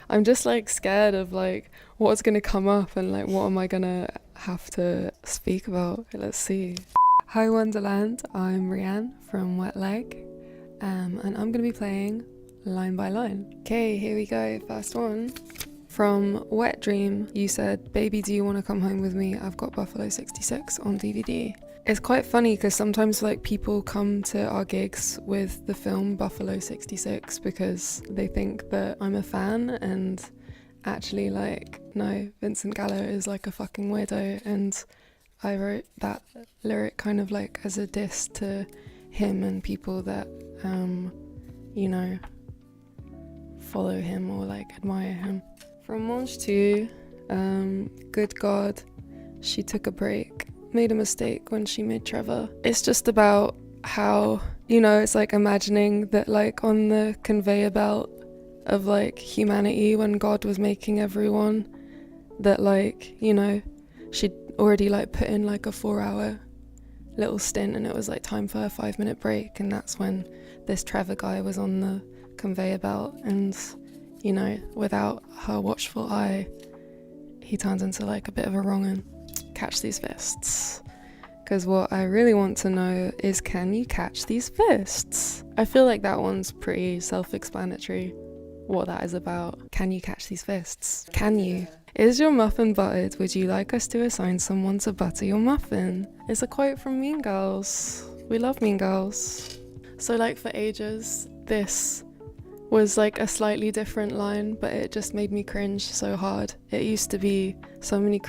I'm just like scared of like what's gonna come up and like what am I gonna have to speak about. Let's see. Hi Wonderland, I'm Rianne from Wet Leg, and I'm gonna be playing line by line. Okay, here we go. First one. From Wet Dream, you said, "Baby, do you want to come home with me? I've got Buffalo 66 on DVD." It's quite funny because sometimes like people come to our gigs with the film Buffalo 66 because they think that I'm a fan, and actually like no, Vincent Gallo is like a fucking weirdo, and I wrote that lyric kind of like as a diss to him and people that you know, follow him or like admire him. From mangetout, good God, she took a break, made a mistake when she made Trevor. It's just about how, you know, it's like imagining that like on the conveyor belt of like humanity when God was making everyone, that like, you know, she'd already like put in like a 4-hour little stint and it was like time for a 5-minute break, and that's when this Trevor guy was on the conveyor belt, and you know, without her watchful eye, he turns into like a bit of a wrong'un. Catch these fists. Because what I really want to know is, can you catch these fists? I feel like that one's pretty self-explanatory, what that is about. Can you catch these fists? Can you? Is your muffin buttered? Would you like us to assign someone to butter your muffin? It's a quote from Mean Girls. We love Mean Girls. So like for ages, this was like a slightly different line, but it just made me cringe so hard. It used to be so many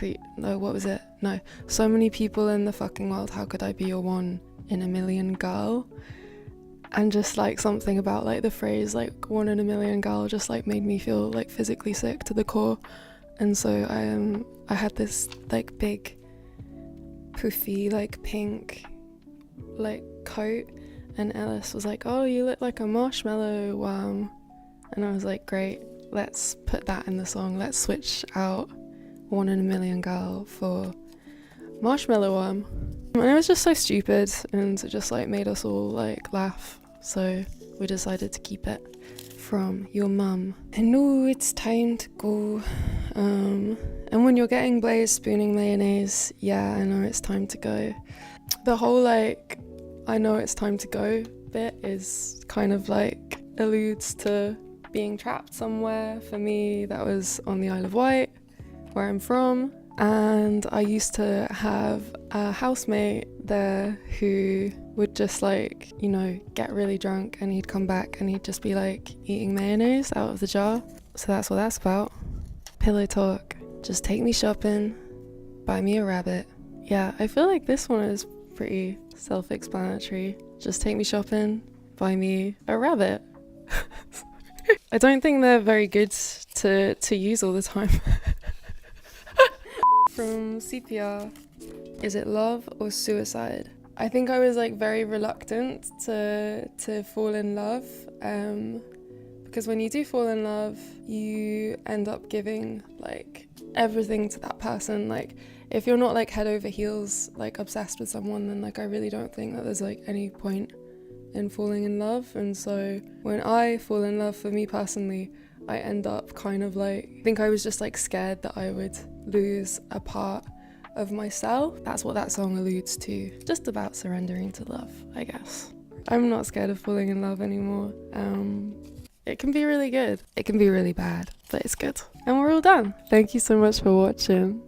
so many people in the fucking world, how could I be your one in a million girl? And just like something about like the phrase like 1 in a million girl just like made me feel like physically sick to the core. And so I had this like big poofy like pink like coat, and Ellis was like, "Oh, you look like a marshmallow worm." And I was like, great, let's put that in the song. Let's switch out 1 in a million girl for marshmallow worm. And it was just so stupid, and it just like made us all like laugh. So we decided to keep it. From your mum. I know it's time to go. And when you're getting blazed spooning mayonnaise, yeah, I know it's time to go. The whole like, I know it's time to go bit is kind of like alludes to being trapped somewhere. For me, that was on the Isle of Wight, where I'm from. And I used to have a housemate there who would just like, you know, get really drunk, and he'd come back and he'd just be like eating mayonnaise out of the jar. So that's what that's about. Pillow talk. Just take me shopping, buy me a rabbit. Yeah, I feel like this one is pretty self-explanatory. Just take me shopping, buy me a rabbit. I don't think they're very good to use all the time. From CPR, is it love or suicide? I think I was like very reluctant to fall in love, because when you do fall in love, you end up giving like everything to that person. Like if you're not like head over heels like obsessed with someone, then like I really don't think that there's like any point in falling in love. And so when I fall in love, for me personally, I end up kind of like, I think I was just like scared that I would lose a part of myself. That's what that song alludes to. Just about surrendering to love, I guess. I'm not scared of falling in love anymore. It can be really good. It can be really bad, but it's good. And we're all done. Thank you so much for watching.